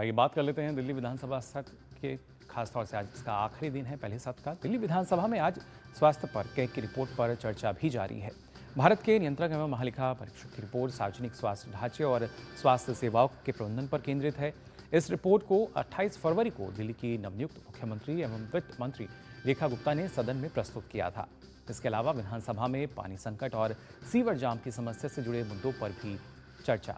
आइए बात कर लेते हैं दिल्ली विधानसभा सत्र के, खासतौर से आज इसका आखिरी दिन है पहले सत्र का। दिल्ली विधानसभा में आज स्वास्थ्य पर कैग की रिपोर्ट पर चर्चा भी जारी है। भारत के नियंत्रक एवं महालेखा परीक्षक की रिपोर्ट सार्वजनिक स्वास्थ्य ढांचे और स्वास्थ्य सेवाओं के प्रबंधन पर केंद्रित है। इस रिपोर्ट को 28 फरवरी को दिल्ली की नवनियुक्त मुख्यमंत्री एवं वित्त मंत्री रेखा गुप्ता ने सदन में प्रस्तुत किया था। इसके अलावा विधानसभा में पानी संकट और सीवर जाम की समस्या से जुड़े मुद्दों पर भी चर्चा।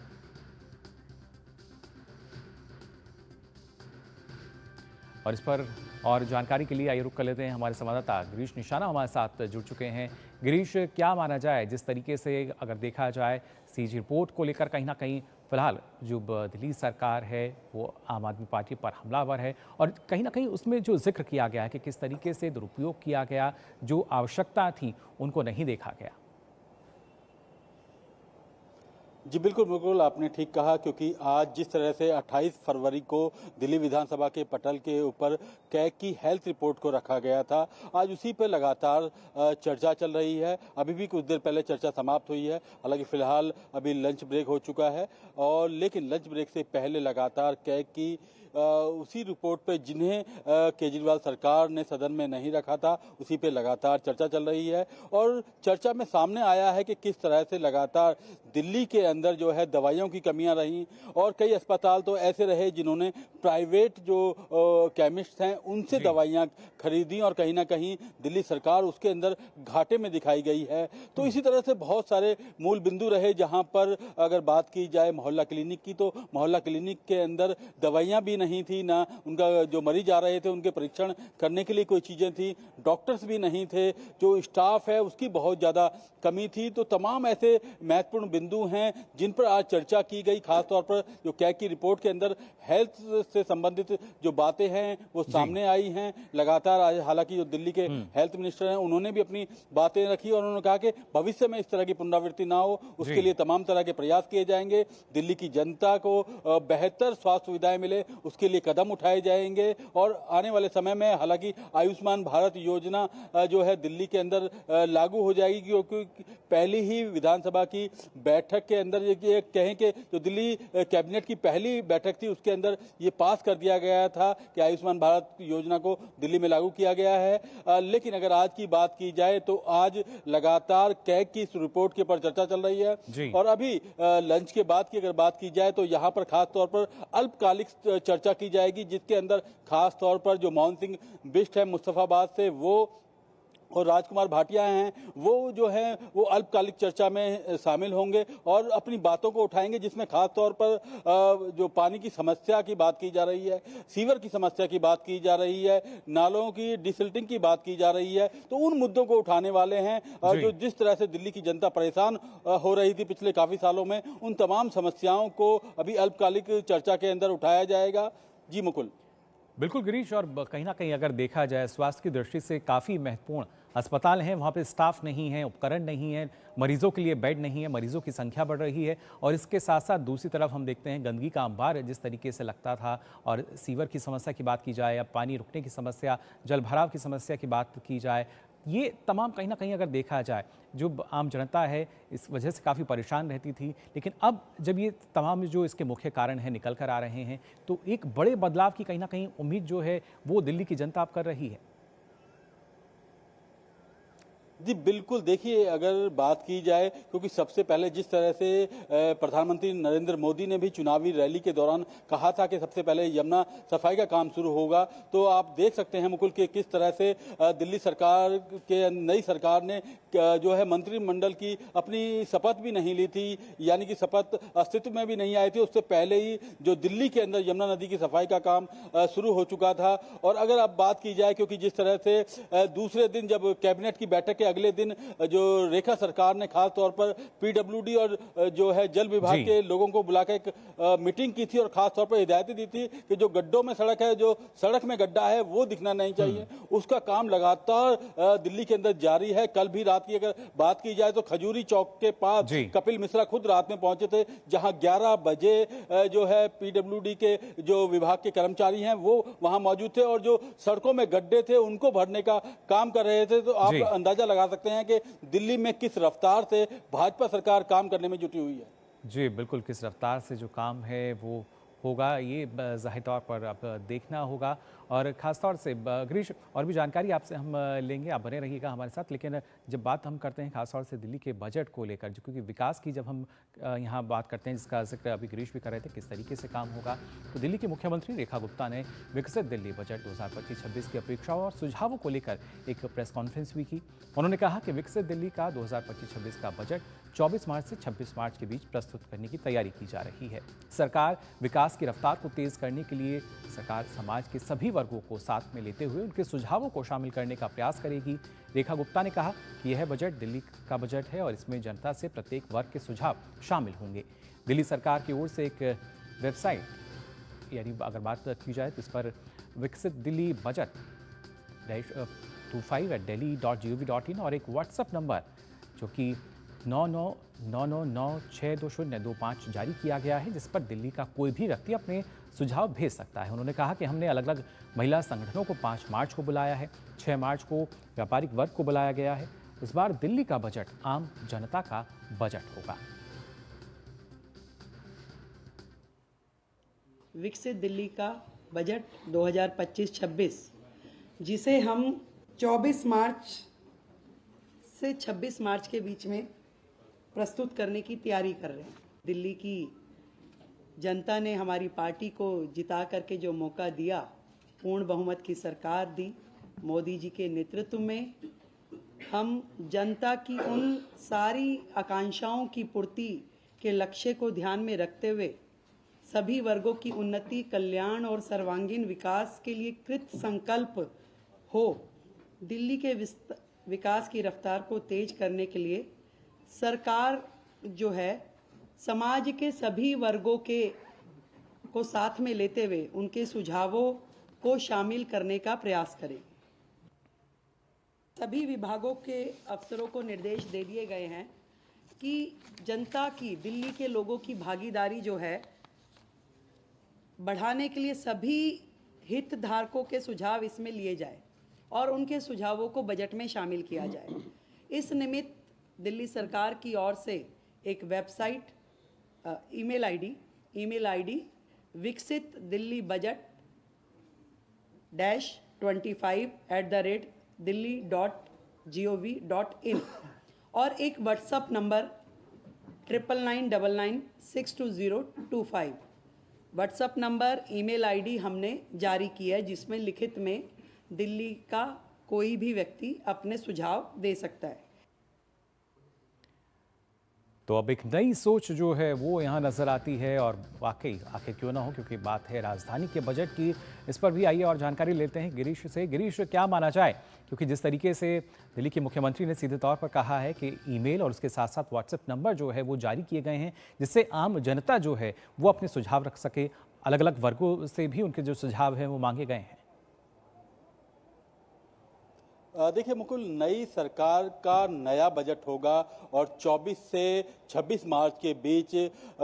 और इस पर और जानकारी के लिए आइए रुक कर लेते हैं, हमारे संवाददाता गिरीश निशाना हमारे साथ जुड़ चुके हैं। गिरीश, क्या माना जाए, जिस तरीके से अगर देखा जाए सीजी रिपोर्ट को लेकर कहीं ना कहीं फिलहाल जो दिल्ली सरकार है वो आम आदमी पार्टी पर हमलावर है और कहीं ना कहीं उसमें जो जिक्र किया गया है कि किस तरीके से दुरुपयोग किया गया, जो आवश्यकता थी उनको नहीं देखा गया। जी बिल्कुल बिल्कुल, आपने ठीक कहा, क्योंकि आज जिस तरह से 28 फरवरी को दिल्ली विधानसभा के पटल के ऊपर कैग की हेल्थ रिपोर्ट को रखा गया था, आज उसी पर लगातार चर्चा चल रही है। अभी भी कुछ देर पहले चर्चा समाप्त हुई है, हालांकि फिलहाल अभी लंच ब्रेक हो चुका है और लेकिन लंच ब्रेक से पहले लगातार कैग की उसी रिपोर्ट पे जिन्हें केजरीवाल सरकार ने सदन में नहीं रखा था, उसी पे लगातार चर्चा चल रही है। और चर्चा में सामने आया है कि किस तरह से लगातार दिल्ली के अंदर जो है दवाइयों की कमियां रहीं और कई अस्पताल तो ऐसे रहे जिन्होंने प्राइवेट जो केमिस्ट हैं उनसे दवाइयां खरीदी और कहीं ना कहीं दिल्ली सरकार उसके अंदर घाटे में दिखाई गई है। तो इसी तरह से बहुत सारे मूल बिंदु रहे, जहां पर अगर बात की जाए मोहल्ला क्लिनिक की, तो मोहल्ला क्लिनिक के अंदर दवाइयां भी नहीं थी, ना उनका जो मरीज आ रहे थे उनके परीक्षण करने के लिए कोई चीजें थी, डॉक्टर्स भी नहीं थे, जो स्टाफ है उसकी बहुत ज्यादा कमी थी। तो तमाम ऐसे महत्वपूर्ण बिंदु हैं जिन पर आज चर्चा की गई। खासतौर पर जो कैग की रिपोर्ट के अंदर हेल्थ से संबंधित जो बातें हैं वो सामने आई हैं लगातार। आज हालांकि जो दिल्ली के हेल्थ मिनिस्टर हैं उन्होंने भी अपनी बातें रखी और उन्होंने कहा कि भविष्य में इस तरह की पुनरावृत्ति ना हो, उसके लिए तमाम तरह के प्रयास किए जाएंगे। दिल्ली की जनता को बेहतर स्वास्थ्य सुविधाएं मिले, उसके लिए कदम उठाए जाएंगे। और आने वाले समय में हालांकि आयुष्मान भारत योजना जो है दिल्ली के अंदर लागू हो जाएगी, क्योंकि पहली ही विधानसभा की बैठक के अंदर ये कहें कि जो दिल्ली कैबिनेट की पहली बैठक थी उसके अंदर ये पास कर दिया गया था कि आयुष्मान भारत योजना को दिल्ली में लागू किया गया है। लेकिन अगर आज की बात की जाए तो आज लगातार कैग की इस रिपोर्ट के ऊपर चर्चा चल रही है और अभी लंच के बाद की अगर बात की जाए तो यहाँ पर खास तौर पर अल्पकालिक चर्चा की जाएगी, जिसके अंदर खास तौर पर जो मोहन सिंह बिष्ट है मुस्तफाबाद से, वो और राजकुमार भाटिया हैं, वो जो है वो अल्पकालिक चर्चा में शामिल होंगे और अपनी बातों को उठाएंगे, जिसमें खास तौर पर जो पानी की समस्या की बात की जा रही है, सीवर की समस्या की बात की जा रही है, नालों की डिसिल्टिंग की बात की जा रही है। तो उन मुद्दों को उठाने वाले हैं जो जिस तरह से दिल्ली की जनता परेशान हो रही थी पिछले काफी सालों में, उन तमाम समस्याओं को अभी अल्पकालिक चर्चा के अंदर उठाया जाएगा। जी मुकुल। बिल्कुल गिरीश, और कहीं ना कहीं अगर देखा जाए स्वास्थ्य की दृष्टि से काफ़ी महत्वपूर्ण अस्पताल हैं, वहाँ पे स्टाफ नहीं है, उपकरण नहीं है, मरीजों के लिए बेड नहीं है, मरीजों की संख्या बढ़ रही है और इसके साथ साथ दूसरी तरफ हम देखते हैं गंदगी का अंबार जिस तरीके से लगता था। और सीवर की समस्या की बात की जाए या पानी रुकने की समस्या, जल भराव की समस्या की बात की जाए, ये तमाम कहीं ना कहीं अगर देखा जाए जो आम जनता है इस वजह से काफ़ी परेशान रहती थी। लेकिन अब जब ये तमाम जो इसके मुख्य कारण हैं निकल कर आ रहे हैं तो एक बड़े बदलाव की कहीं ना कहीं उम्मीद जो है वो दिल्ली की जनता अब कर रही है। जी बिल्कुल, देखिए अगर बात की जाए, क्योंकि सबसे पहले जिस तरह से प्रधानमंत्री नरेंद्र मोदी ने भी चुनावी रैली के दौरान कहा था कि सबसे पहले यमुना सफाई का काम शुरू होगा, तो आप देख सकते हैं मुकुल कि किस तरह से दिल्ली सरकार के नई सरकार ने जो है मंत्रिमंडल की अपनी शपथ भी नहीं ली थी, यानी कि शपथ अस्तित्व में भी नहीं आई थी। उससे पहले ही जो दिल्ली के अंदर यमुना नदी की सफाई का काम शुरू हो चुका था। और अगर अब बात की जाए, क्योंकि जिस तरह से दूसरे दिन जब कैबिनेट की बैठक के अगले दिन जो रेखा सरकार ने खास तौर पर पीडब्ल्यूडी और जो है जल विभाग के लोगों को बुलाकर एक मीटिंग की थी और खास तौर पर हिदायतें दी थी कि जो गड्ढों में सड़क है, जो सड़क में गड्ढा है वो दिखना नहीं चाहिए। उसका काम लगातार दिल्ली के अंदर जारी है। कल भी रात की अगर बात की जाए तो खजूरी चौक के पास कपिल मिश्रा खुद रात में पहुंचे थे, जहां 11 बजे जो है पीडब्ल्यूडी के जो विभाग के कर्मचारी हैं वो वहां मौजूद थे और जो सड़कों में गड्ढे थे उनको भरने का काम कर रहे थे। तो आप अंदाजा लगा सकते हैं कि दिल्ली में किस रफ्तार से भाजपा सरकार काम करने में जुटी हुई है। जी बिल्कुल, किस रफ्तार से जो काम है वो होगा, ये ज़ाहिर तौर पर अब देखना होगा। और ख़ास तौर से गिरीश, और भी जानकारी आपसे हम लेंगे, आप बने रहिएगा हमारे साथ। लेकिन जब बात हम करते हैं ख़ास तौर से दिल्ली के बजट को लेकर, जो क्योंकि विकास की जब हम यहाँ बात करते हैं, जिसका जिक्र अभी गिरीश भी कर रहे थे, किस तरीके से काम होगा, तो दिल्ली की मुख्यमंत्री रेखा गुप्ता ने विकसित दिल्ली बजट 2025-26 की अपेक्षाओं और सुझावों को लेकर एक प्रेस कॉन्फ्रेंस भी की। उन्होंने कहा कि विकसित दिल्ली का 2025-26 का बजट 24 मार्च से 26 मार्च के बीच प्रस्तुत करने की तैयारी की जा रही है। सरकार विकास की रफ्तार को तेज करने के लिए सरकार समाज के सभी वर्गों को साथ में लेते हुए उनके सुझावों को शामिल करने का प्रयास करेगी। रेखा गुप्ता ने कहा कि यह बजट दिल्ली का बजट है और इसमें जनता से प्रत्येक वर्ग के सुझाव शामिल होंगे। दिल्ली सरकार की ओर से एक वेबसाइट, यानी अगर बात की जाए तो इस पर विकसित दिल्ली बजट -25@delhi.gov.in और एक व्हाट्सएप नंबर जो कि 9999962025 जारी किया गया है, जिस पर दिल्ली का कोई भी व्यक्ति अपने सुझाव भेज सकता है। उन्होंने कहा कि हमने अलग अलग महिला संगठनों को 5 मार्च को बुलाया है, 6 मार्च को व्यापारिक वर्ग को बुलाया गया है। इस बार दिल्ली का बजट आम जनता का बजट होगा। विकसित दिल्ली का बजट 2025-26, जिसे हम 24 मार्च से 26 मार्च के बीच में प्रस्तुत करने की तैयारी कर रहे हैं। दिल्ली की जनता ने हमारी पार्टी को जिता करके जो मौका दिया, पूर्ण बहुमत की सरकार दी मोदी जी के नेतृत्व में, हम जनता की उन सारी आकांक्षाओं की पूर्ति के लक्ष्य को ध्यान में रखते हुए सभी वर्गों की उन्नति, कल्याण और सर्वांगीण विकास के लिए कृत संकल्प हो। दिल्ली के विकास की रफ्तार को तेज करने के लिए सरकार जो है समाज के सभी वर्गों को साथ में लेते हुए उनके सुझावों को शामिल करने का प्रयास करेगी। सभी विभागों के अफसरों को निर्देश दे दिए गए हैं कि जनता की, दिल्ली के लोगों की भागीदारी जो है बढ़ाने के लिए सभी हितधारकों के सुझाव इसमें लिए जाए और उनके सुझावों को बजट में शामिल किया जाए। इस निमित्त दिल्ली सरकार की ओर से एक वेबसाइट, ईमेल आईडी विकसित दिल्ली बजट -25@delhi.gov.in और एक WhatsApp number 9999962025 WhatsApp number, email ID हमने जारी की है, जिसमें लिखित में दिल्ली का कोई भी व्यक्ति अपने सुझाव दे सकता है। तो अब एक नई सोच जो है वो यहाँ नज़र आती है, और वाकई आखिर क्यों ना हो, क्योंकि बात है राजधानी के बजट की। इस पर भी आइए और जानकारी लेते हैं गिरीश से। गिरीश, क्या माना जाए, क्योंकि जिस तरीके से दिल्ली के मुख्यमंत्री ने सीधे तौर पर कहा है कि ईमेल और उसके साथ साथ व्हाट्सएप नंबर जो है वो जारी किए गए हैं, जिससे आम जनता जो है वो अपने सुझाव रख सके, अलग अलग वर्गों से भी उनके जो सुझाव हैं वो मांगे गए हैं। देखिए मुकुल, नई सरकार का नया बजट होगा और 24 से 26 मार्च के बीच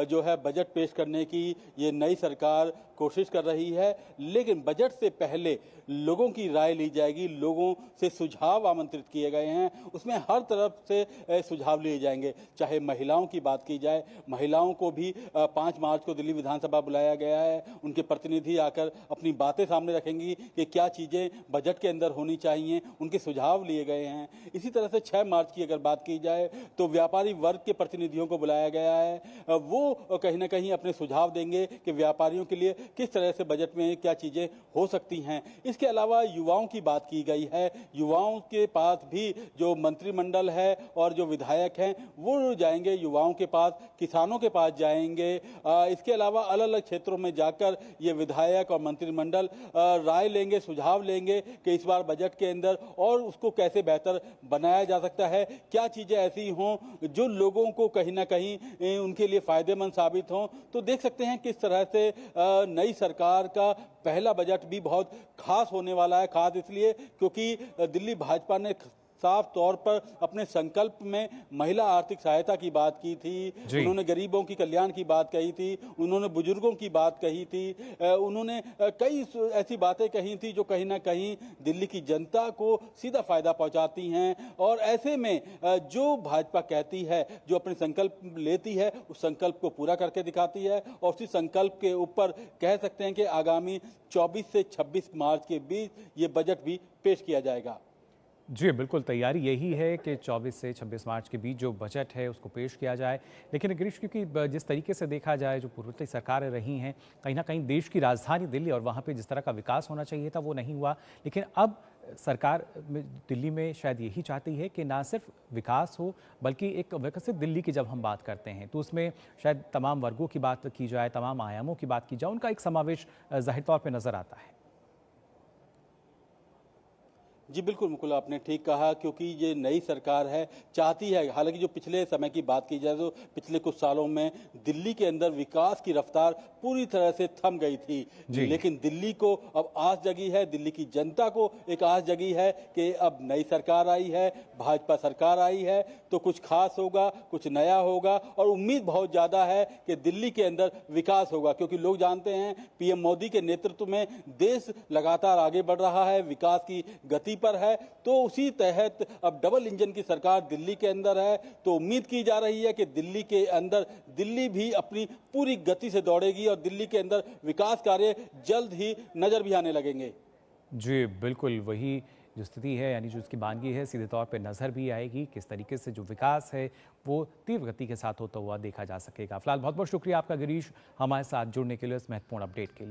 जो है बजट पेश करने की ये नई सरकार कोशिश कर रही है। लेकिन बजट से पहले लोगों की राय ली जाएगी, लोगों से सुझाव आमंत्रित किए गए हैं, उसमें हर तरफ से सुझाव लिए जाएंगे। चाहे महिलाओं की बात की जाए, महिलाओं को भी 5 मार्च को दिल्ली विधानसभा बुलाया गया है। उनके प्रतिनिधि आकर अपनी बातें सामने रखेंगी कि क्या चीज़ें बजट के अंदर होनी चाहिए, उनके सुझाव लिए गए हैं। इसी तरह से 6 मार्च की अगर बात की जाए तो व्यापारी वर्ग के प्रतिनिधियों को बुलाया गया है। वो कहीं ना कहीं अपने सुझाव देंगे कि व्यापारियों के लिए किस तरह से बजट में क्या चीज़ें हो सकती हैं। इसके अलावा युवाओं की बात की गई है। युवाओं के पास भी जो मंत्रिमंडल है और जो विधायक हैं वो जाएंगे युवाओं के पास, किसानों के पास जाएंगे। इसके अलावा अलग अलग क्षेत्रों में जाकर ये विधायक और मंत्रिमंडल राय लेंगे, सुझाव लेंगे कि इस बार बजट के अंदर और उसको कैसे बेहतर बनाया जा सकता है, क्या चीज़ें ऐसी हों जो लोगों को कहीं ना कहीं उनके लिए फायदेमंद साबित हों। तो देख सकते हैं किस तरह से नई सरकार का पहला बजट भी बहुत खास होने वाला है। खास इसलिए क्योंकि दिल्ली भाजपा ने साफ तौर पर अपने संकल्प में महिला आर्थिक सहायता की बात की थी, उन्होंने गरीबों की कल्याण की बात कही थी, उन्होंने बुजुर्गों की बात कही थी, उन्होंने कई ऐसी बातें कही थी जो कहीं ना कहीं दिल्ली की जनता को सीधा फायदा पहुंचाती हैं। और ऐसे में जो भाजपा कहती है, जो अपने संकल्प लेती है, उस संकल्प को पूरा करके दिखाती है। और उसी संकल्प के ऊपर कह सकते हैं कि आगामी 24 से 26 मार्च के बीच ये बजट भी पेश किया जाएगा। जी बिल्कुल, तैयारी यही है कि 24 से 26 मार्च के बीच जो बजट है उसको पेश किया जाए। लेकिन गिरीश, क्योंकि जिस तरीके से देखा जाए जो पूर्ववर्ती सरकारें रही हैं, कहीं ना कहीं देश की राजधानी दिल्ली और वहाँ पे जिस तरह का विकास होना चाहिए था वो नहीं हुआ। लेकिन अब सरकार दिल्ली में शायद यही चाहती है कि ना सिर्फ विकास हो बल्कि एक विकसित दिल्ली की जब हम बात करते हैं तो उसमें शायद तमाम वर्गों की बात की जाए, तमाम आयामों की बात की जाए, उनका एक समावेश जाहिर तौर पर नज़र आता है। जी बिल्कुल मुकुल, आपने ठीक कहा, क्योंकि ये नई सरकार है, चाहती है, हालांकि जो पिछले समय की बात की जाए तो पिछले कुछ सालों में दिल्ली के अंदर विकास की रफ्तार पूरी तरह से थम गई थी। लेकिन दिल्ली को अब आस जगी है, दिल्ली की जनता को एक आस जगी है कि अब नई सरकार आई है, भाजपा सरकार आई है तो कुछ खास होगा, कुछ नया होगा। और उम्मीद बहुत ज़्यादा है कि दिल्ली के अंदर विकास होगा, क्योंकि लोग जानते हैं पीएम मोदी के नेतृत्व में देश लगातार आगे बढ़ रहा है, विकास की गति पर है। तो उसी तहत अब डबल इंजन की सरकार दिल्ली के अंदर है, तो उम्मीद की जा रही है कि दिल्ली के अंदर दिल्ली भी अपनी पूरी गति से दौड़ेगी और दिल्ली के अंदर विकास कार्य जल्द ही नजर भी आने लगेंगे। जी बिल्कुल, वही जो स्थिति है, यानी जो उसकी मानगी है, सीधे तौर पे नज़र भी आएगी। किस तरीके से जो विकास है वो तीव्र गति के साथ होता हुआ देखा जा सकेगा। फिलहाल बहुत बहुत शुक्रिया आपका गिरीश, हमारे साथ जुड़ने के लिए, इस महत्वपूर्ण अपडेट के लिए।